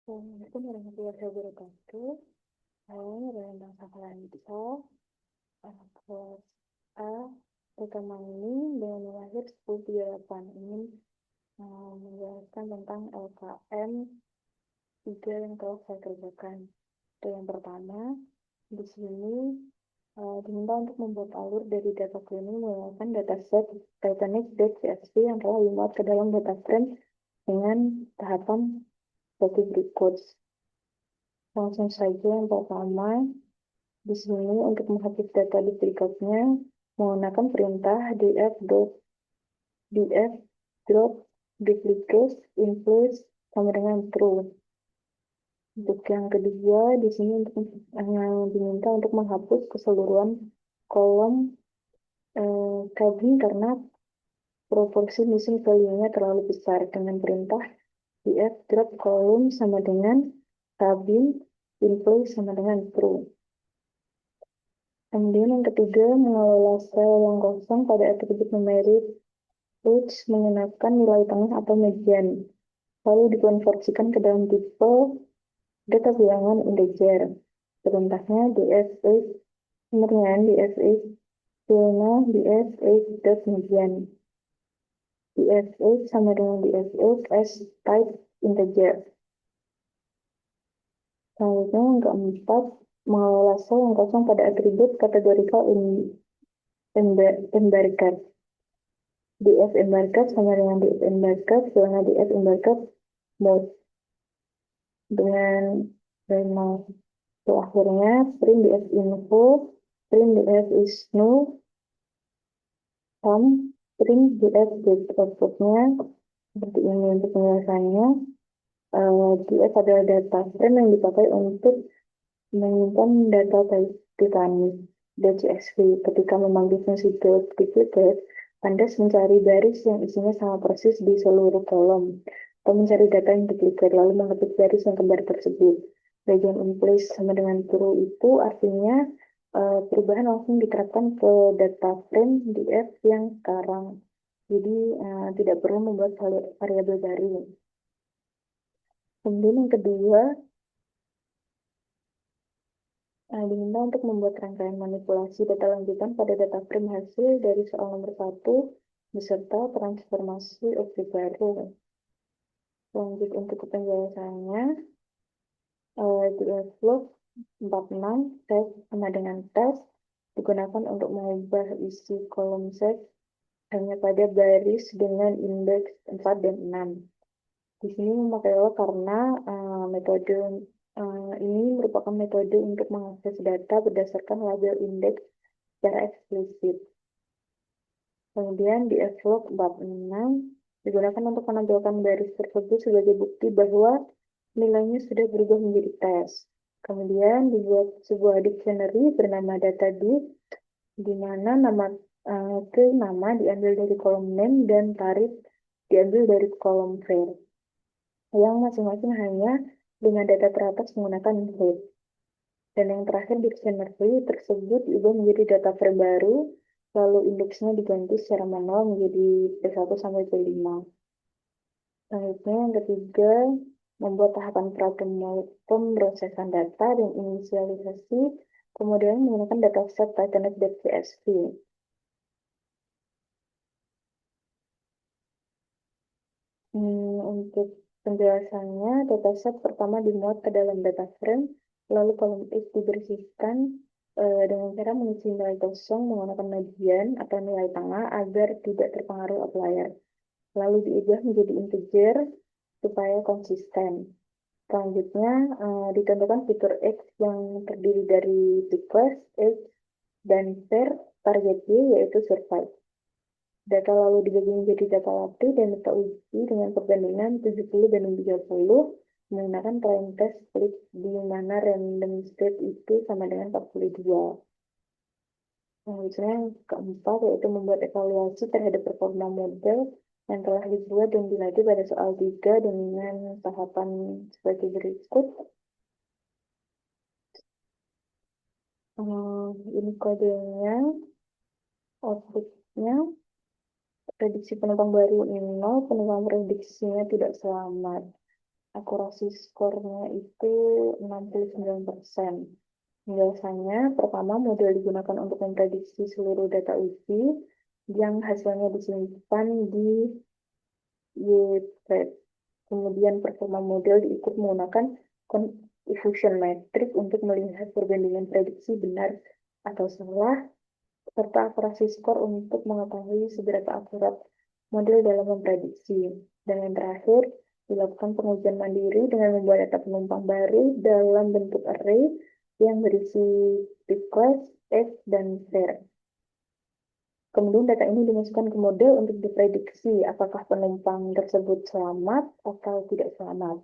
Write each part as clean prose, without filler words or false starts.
Assalamualaikum warahmatullahi wabarakatuh. Saya Rendang Sakalanita, anak kelas A, rekaman ini dengan lahir 1038 ini menjelaskan tentang LKM 3 yang telah saya kerjakan. Yang pertama, di sini diminta untuk membuat alur dari data cleaning menggunakan dataset Titanic.csv yang telah dimuat ke dalam data frame dengan tahapan seperti berikut. Langsung saja yang pertama, di sini untuk menghapus data di berikutnya menggunakan perintah df.duplicate invoice sama dengan true. Untuk yang kedua, di sini untuk diminta untuk menghapus keseluruhan kolom cabin karena proporsi missing value-nya terlalu besar dengan perintah df.column sama dengan cabin invoice sama dengan true. Kemudian yang ketiga, mengelola sel yang kosong pada atribut numeric which menggunakan nilai tengah atau median, lalu dikonversikan ke dalam tipe data bilangan integer. Perintahnya df(x) kemudian df(x) df(x) median. df(x) sama dengan df(x) as type integer. Selanjutnya yang keempat, mengelola sel yang kosong pada atribut categorical embarker. df embarker sama dengan df embarker dengan df embarker mode dengan nama akhirnya print df info, print df is null, print df get outputnya seperti ini. Untuk penjelasannya, df adalah data frame yang dipakai untuk menyimpan data Titanic.csv. Ketika memanggil fungsi duplicate, Anda mencari baris yang isinya sama persis di seluruh kolom, atau mencari data yang duplicate lalu menghapus baris yang kembar tersebut. Bagian in place sama dengan true itu artinya perubahan langsung diterapkan ke data frame df yang sekarang. Jadi tidak perlu membuat variabel baru. Kemudian yang kedua, diminta untuk membuat rangkaian manipulasi data lanjutan pada data frame hasil dari soal nomor 1 beserta transformasi objek baru. Lanjut untuk penjelasannya, di Outlook 46 set sama dengan tes digunakan untuk mengubah isi kolom set hanya pada baris dengan indeks 4 dan 6. Di sini memakai lo karena metode ini merupakan metode untuk mengakses data berdasarkan label indeks secara eksplisit. Kemudian di Outlook bab 6 digunakan untuk menampilkan baris tersebut sebagai bukti bahwa nilainya sudah berubah menjadi tes. Kemudian dibuat sebuah dictionary bernama datadict, di mana nama nama diambil dari kolom name dan tarif diambil dari kolom var, yang masing-masing hanya dengan data teratas menggunakan head. Dan yang terakhir dictionary tersebut diubah menjadi data frame baru, lalu indeksnya diganti secara manual menjadi P1 sampai P5. Selanjutnya yang ketiga, membuat tahapan pemrosesan data dan inisialisasi, kemudian menggunakan dataset Titanic.csv. Untuk penjelasannya, dataset pertama dimuat ke dalam data frame, lalu kolom X dibersihkan dengan cara mengisi nilai kosong menggunakan median atau nilai tengah agar tidak terpengaruh outlier. Lalu diubah menjadi integer supaya konsisten. Selanjutnya ditentukan fitur X yang terdiri dari request, X, dan var target Y yaitu survive. Data lalu dibagi menjadi data latih dan data uji dengan perbandingan 70 banding 30 menggunakan plain test split di mana random state itu sama dengan 42. Selanjutnya yang keempat yaitu membuat evaluasi terhadap performa model yang telah dibuat dan dilatih pada soal 3 dengan tahapan sebagai berikut. Ini kodenya, outputnya, prediksi penumpang baru 0, penumpang prediksinya tidak selamat. akurasi skornya itu 69%. Penjelasannya, pertama, model digunakan untuk memprediksi seluruh data uji yang hasilnya disimpan di YPRED. Kemudian performa model diukur menggunakan confusion matrix untuk melihat perbandingan prediksi benar atau salah, serta akurasi skor untuk mengetahui seberapa akurat model dalam memprediksi. Dan yang terakhir, dilakukan pengujian mandiri dengan membuat data penumpang baru dalam bentuk array yang berisi type class, age, dan fare. Kemudian data ini dimasukkan ke model untuk diprediksi apakah penumpang tersebut selamat atau tidak selamat.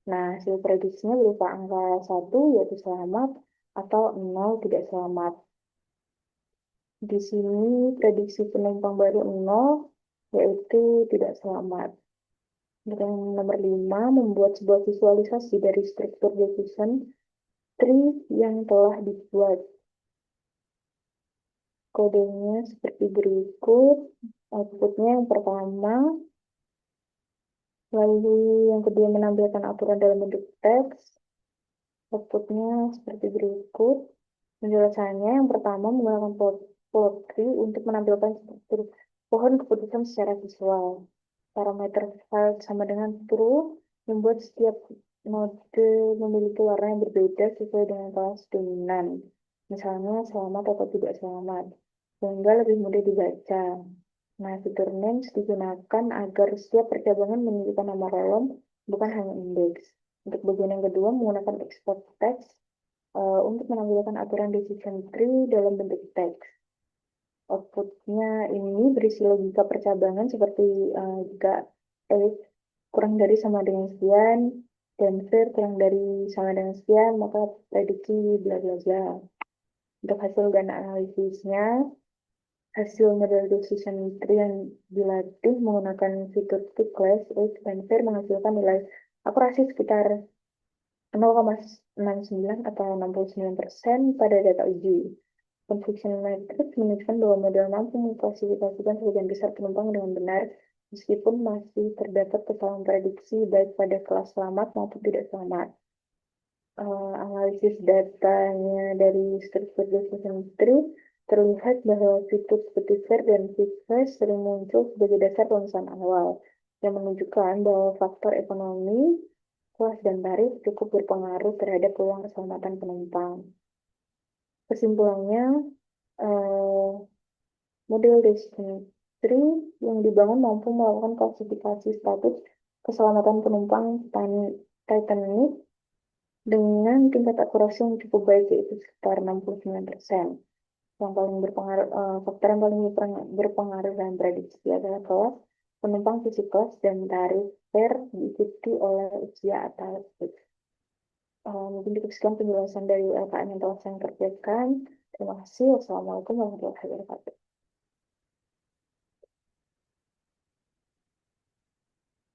Nah, hasil prediksinya berupa angka 1 yaitu selamat atau 0 tidak selamat. Di sini prediksi penumpang baru 0 yaitu tidak selamat. Yang nomor 5, membuat sebuah visualisasi dari struktur decision tree yang telah dibuat. Kodenya seperti berikut. Outputnya yang pertama, lalu yang kedua menampilkan aturan dalam bentuk teks. Outputnya seperti berikut. Penjelasannya yang pertama menggunakan plot tree untuk menampilkan struktur pohon keputusan secara visual. Parameter file sama dengan true membuat setiap node memiliki warna yang berbeda sesuai dengan kelas dominan. Misalnya selamat atau tidak selamat, sehingga lebih mudah dibaca. Nah, fitur names digunakan agar setiap percabangan memiliki nama kolom, bukan hanya indeks. Untuk bagian yang kedua, menggunakan export text untuk menampilkan aturan decision tree dalam bentuk teks. Outputnya ini berisi logika percabangan seperti jika X kurang dari sama dengan sekian, dan fare kurang dari sama dengan sekian, maka prediksi bla bla bla. Untuk hasil dan analisisnya, hasil model decision tree yang dilatih menggunakan fitur type class, age, dan fare menghasilkan nilai akurasi sekitar 0,69 atau 69% pada data uji. Confusion matrix menunjukkan bahwa model mampu mengklasifikasikan sebagian besar penumpang dengan benar, meskipun masih terdapat kesalahan prediksi baik pada kelas selamat maupun tidak selamat. Analisis datanya dari struktur decision tree terlihat bahwa fitur seperti fare dan fixed sering muncul sebagai dasar pemisahan awal, yang menunjukkan bahwa faktor ekonomi, kelas, dan tarif cukup berpengaruh terhadap peluang keselamatan penumpang. Kesimpulannya, model decision tree yang dibangun mampu melakukan klasifikasi status keselamatan penumpang Titanic dengan tingkat akurasi yang cukup baik, yaitu sekitar 69%. Yang paling berpengaruh, faktor yang paling berpengaruh dalam prediksi adalah kelas penumpang fisik kelas dan tarif fare diikuti oleh usia atas. Mungkin cukup sekian penjelasan dari ULKM yang telah saya kerjakan. Terima kasih. Wassalamualaikum warahmatullahi wabarakatuh.